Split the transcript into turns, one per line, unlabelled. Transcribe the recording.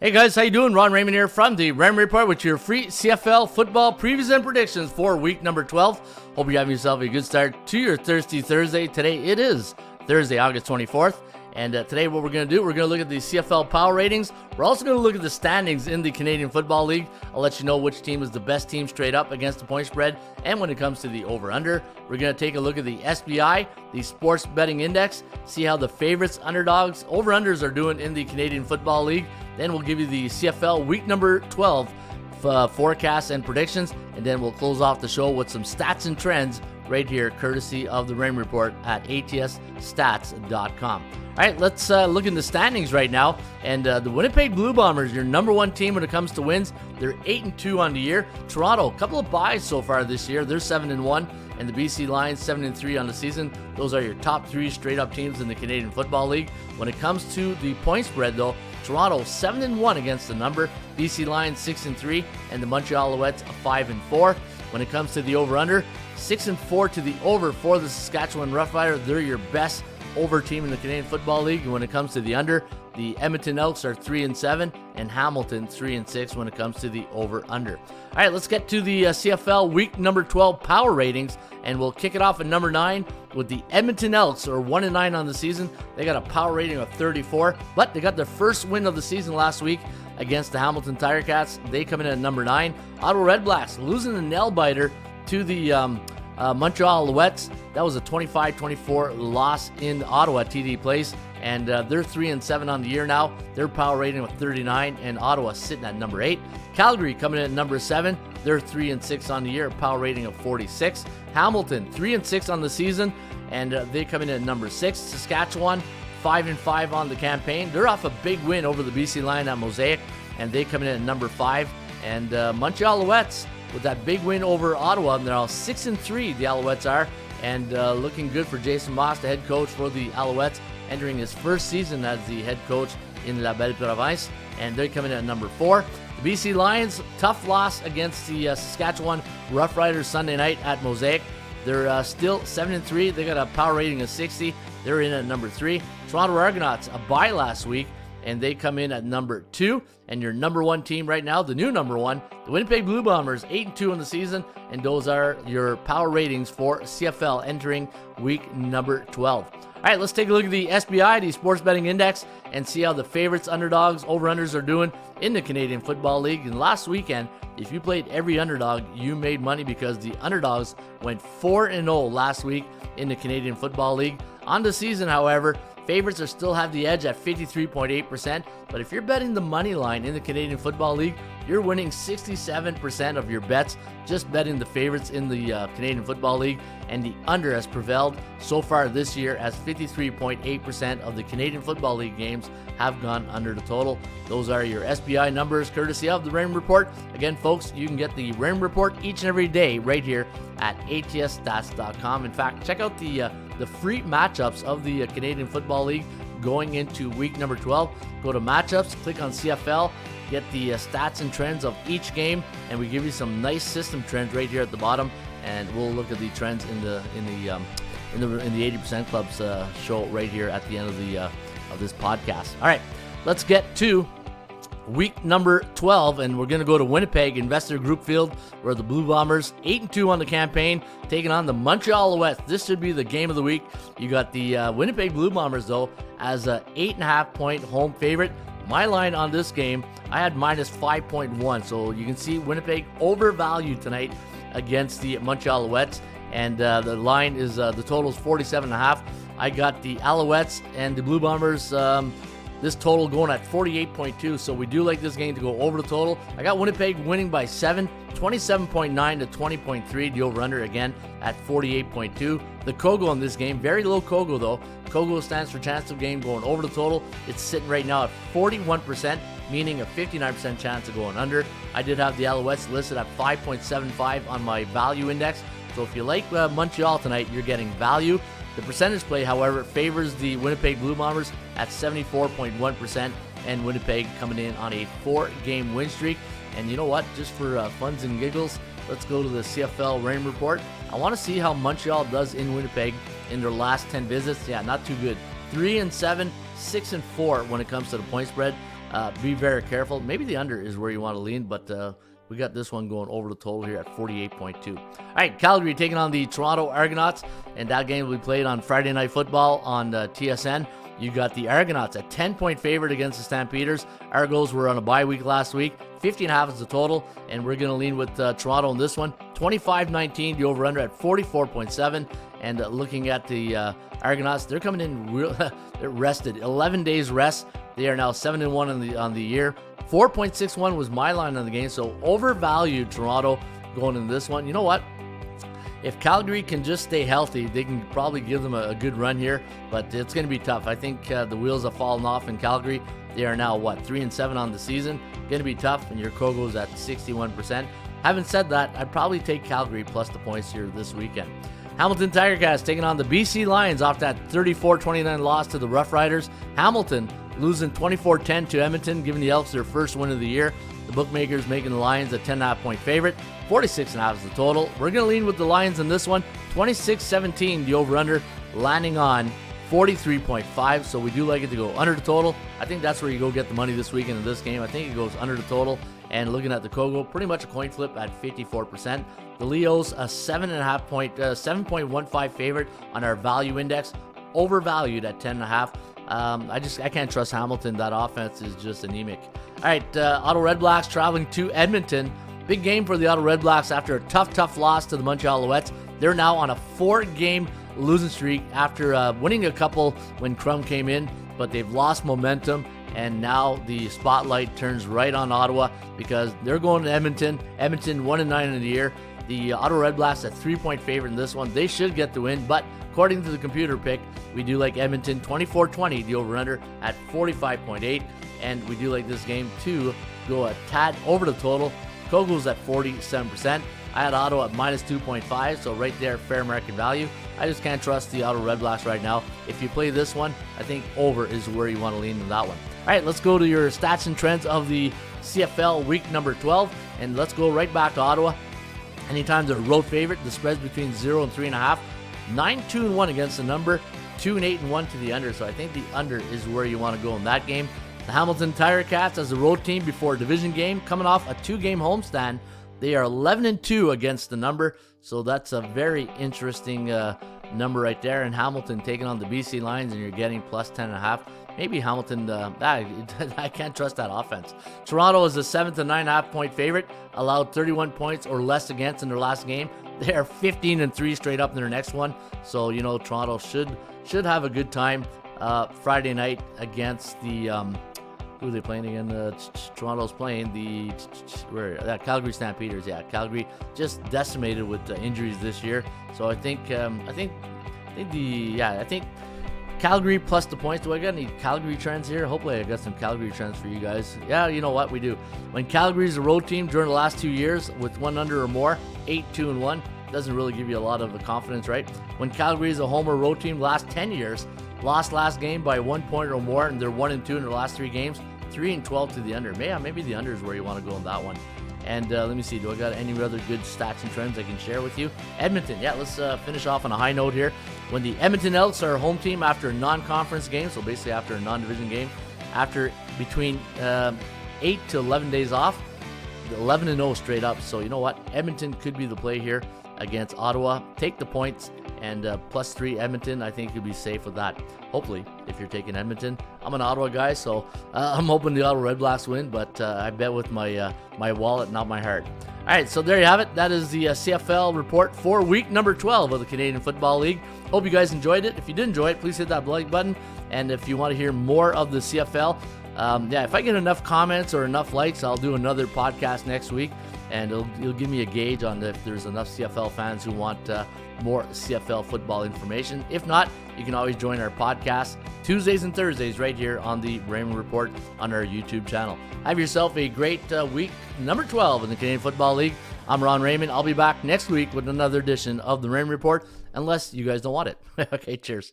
Hey guys, how you doing? Ron Raymond here from the Raymond Report with your free CFL football previews and predictions for week number 12. Hope you're having yourself a good start to your Thirsty Thursday. Today it is Thursday, August 24th. And today what we're going to do, we're going to look at the CFL power ratings. We're also going to look at the standings in the Canadian Football League. I'll let you know which team is the best team straight up against the point spread. And when it comes to the over-under, we're going to take a look at the SBI, the Sports Betting Index, see how the favorites, underdogs, over-unders are doing in the Canadian Football League. Then we'll give you the CFL week number 12 forecasts and predictions. And then we'll close off the show with some stats and trends right here, courtesy of the Rain Report at atsstats.com. All right, let's look in the standings right now. And the Winnipeg Blue Bombers, your number one team when it comes to wins. They're 8-2 on the year. Toronto, a couple of byes so far this year. They're 7-1. And the BC Lions, 7-3 on the season. Those are your top three straight-up teams in the Canadian Football League. When it comes to the point spread, though, Toronto 7-1 against the number. BC Lions 6-3, and the Montreal Alouettes 5-4. When it comes to the over/under, 6-4 to the over for the Saskatchewan Roughriders. They're your best over team in the Canadian Football League. And when it comes to the under, the Edmonton Elks are 3-7, and Hamilton 3-6 when it comes to the over/under. All right, let's get to the CFL week number 12 power ratings, and we'll kick it off at number 9 with the Edmonton Elks, or 1-9 on the season. They got a power rating of 34, but they got their first win of the season last week against the Hamilton Tiger Cats. They come in at number 9. Ottawa Redblacks losing the nail biter to the Montreal Alouettes. That was a 25-24 loss in Ottawa at TD Place, and they're 3-7 on the year now. Their power rating of 39, and Ottawa sitting at number 8. Calgary coming in at number 7. They're 3-6 on the year, power rating of 46. Hamilton 3-6 on the season, and they come in at number 6. Saskatchewan 5-5 on the campaign. They're off a big win over the BC Lions at Mosaic, and they come in at number 5. And Montreal Alouettes with that big win over Ottawa, and they're all 6-3. The Alouettes are, and looking good for Jason Moss, the head coach for the Alouettes, entering his first season as the head coach in La Belle Province, and they're coming in at number 4. The BC Lions, tough loss against the Saskatchewan Roughriders Sunday night at Mosaic. They're still 7-3. They got a power rating of 60. They're in at number 3. Toronto Argonauts, a bye last week, and they come in at number 2. And your number 1 team right now, the new number 1, the Winnipeg Blue Bombers, 8-2 in the season, and those are your power ratings for CFL entering week number 12. All right, let's take a look at the SBI, the Sports Betting Index, and see how the favorites, underdogs, over-unders are doing in the Canadian Football League. And last weekend, if you played every underdog, you made money because the underdogs went 4-0 last week in the Canadian Football League. On the season, however, favorites are still have the edge at 53.8%, but if you're betting the money line in the Canadian Football League, you're winning 67% of your bets just betting the favorites in the Canadian Football League, and the under has prevailed so far this year as 53.8% of the Canadian Football League games have gone under the total. Those are your SBI numbers courtesy of the Rain Report. Again, folks, you can get the Rain Report each and every day right here at atsstats.com. In fact, check out the free matchups of the Canadian Football League going into week number 12. Go to matchups, click on CFL, get the stats and trends of each game, and we give you some nice system trends right here at the bottom. And we'll look at the trends in the 80% Club's show right here at the end of this podcast. All right, let's get to week number 12, and we're going to go to Winnipeg Investor Group Field, where the Blue Bombers 8-2 on the campaign, taking on the Montreal Alouettes. This should be the game of the week. You got the Winnipeg Blue Bombers, though, as a 8.5-point home favorite. My line on this game, I had minus 5.1, so you can see Winnipeg overvalued tonight against the Montreal Alouettes, and the line is the total is 47.5. I got the Alouettes and the Blue Bombers. This total going at 48.2, so we do like this game to go over the total. I got Winnipeg winning by 7, 27.9 to 20.3. The over-under again at 48.2. The Kogo in this game, very low Kogo though. Kogo stands for chance of game going over the total. It's sitting right now at 41%, meaning a 59% chance of going under. I did have the Alouettes listed at 5.75 on my value index. So if you like Montreal tonight, you're getting value. The percentage play, however, favors the Winnipeg Blue Bombers at 74.1%, and Winnipeg coming in on a 4-game win streak. And you know what? Just for funs and giggles, let's go to the CFL Rain Report. I want to see how Montreal does in Winnipeg in their last 10 visits. Yeah, not too good. 3-7, 6-4 when it comes to the point spread. be very careful. Maybe the under is where you want to lean, but we got this one going over the total here at 48.2. All right, Calgary taking on the Toronto Argonauts, and that game will be played on Friday Night Football on TSN. You got the Argonauts a 10-point favorite against the Stampeders. Argos were on a bye week last week. 50.5 is the total, and we're going to lean with Toronto in this one. 25-19, the over-under at 44.7. And looking at the Argonauts, they're coming in they're rested. 11 days rest. They are now 7-1 on the year. 4.61 was my line on the game, so overvalued Toronto going into this one. You know what? If Calgary can just stay healthy, they can probably give them a good run here, but it's going to be tough. I think the wheels have fallen off in Calgary. They are now, 3-7 on the season. Going to be tough, and your Kogo's at 61%. Having said that, I'd probably take Calgary plus the points here this weekend. Hamilton Tiger Cats taking on the BC Lions off that 34-29 loss to the Rough Riders. Hamilton losing 24-10 to Edmonton, giving the Elks their first win of the year. The bookmakers making the Lions a 10.5-point favorite. 46.5 is the total. We're going to lean with the Lions in this one. 26-17, the over-under, landing on 43.5. So we do like it to go under the total. I think that's where you go get the money this weekend in this game. I think it goes under the total. And looking at the Kogo, pretty much a coin flip at 54%. The Leos, a 7.15 favorite on our value index, overvalued at 10.5. I can't trust Hamilton. That offense is just anemic. All right, Ottawa Red Blacks traveling to Edmonton. Big game for the Ottawa Red Blacks after a tough loss to the Montreal Alouettes. They're now on a 4-game losing streak after winning a couple when Crum came in, but they've lost momentum, and now the spotlight turns right on Ottawa because they're going to Edmonton. Edmonton 1-9 in the year. The Ottawa Red Blacks a 3-point favorite in this one. They should get the win, but according to the computer pick, we do like Edmonton 24-20, the over-under at 45.8, and we do like this game to go a tad over the total. Kogo's at 47%. I had Ottawa at minus 2.5, so right there, fair market value. I just can't trust the Ottawa Red Blacks right now. If you play this one, I think over is where you want to lean in that one. All right, let's go to your stats and trends of the CFL week number 12, and let's go right back to Ottawa. Anytime they're a road favorite, the spread's between 0 and 3.5. 9-2-1 against the number, 2-8-1 to the under, so I think the under is where you want to go in that game. The Hamilton Tiger Cats as a road team before a division game, coming off a 2-game homestand. They are 11-2 against the number, so that's a very interesting number right there. And Hamilton taking on the BC Lions, and you're getting plus 10.5. Maybe Hamilton, I can't trust that offense. Toronto is a 7 to 9.5 point favorite, allowed 31 points or less against in their last game. They are 15-3 straight up in their next one, so Toronto should have a good time Friday night against the who are they playing again? Toronto's playing the Calgary Stampeders. Yeah, Calgary just decimated with injuries this year. So I think Calgary plus the points. Do I got any Calgary trends here? Hopefully I got some Calgary trends for you guys. Yeah, you know what? We do. When Calgary's a road team during the last 2 years with 1 under or more, 8-2-1, doesn't really give you a lot of confidence, right? When Calgary's a home or road team last 10 years, lost last game by 1 point or more, and they're 1-2 in their last 3 games, 3-12 to the under. Maybe the under is where you want to go in that one. And let me see, do I got any other good stats and trends I can share with you? Edmonton, yeah, let's finish off on a high note here. When the Edmonton Elks are a home team after a non-conference game, so basically after a non-division game, after between 8 to 11 days off, 11-0 straight up. So you know what? Edmonton could be the play here against Ottawa. Take the points, and +3 Edmonton, I think you'll be safe with that. Hopefully, if you're taking Edmonton. I'm an Ottawa guy, so I'm hoping the Ottawa Red Blacks win, but I bet with my my wallet, not my heart. All right, so there you have it. That is the CFL report for week number 12 of the Canadian Football League. Hope you guys enjoyed it. If you did enjoy it, please hit that like button. And if you want to hear more of the CFL, if I get enough comments or enough likes, I'll do another podcast next week, and it'll give me a gauge on if there's enough CFL fans who want more CFL football information. If not, you can always join our podcast Tuesdays and Thursdays right here on the Raymond Report on our YouTube channel. Have yourself a great week number 12 in the Canadian Football League. I'm Ron Raymond. I'll be back next week with another edition of the Raymond Report, unless you guys don't want it. Okay, cheers.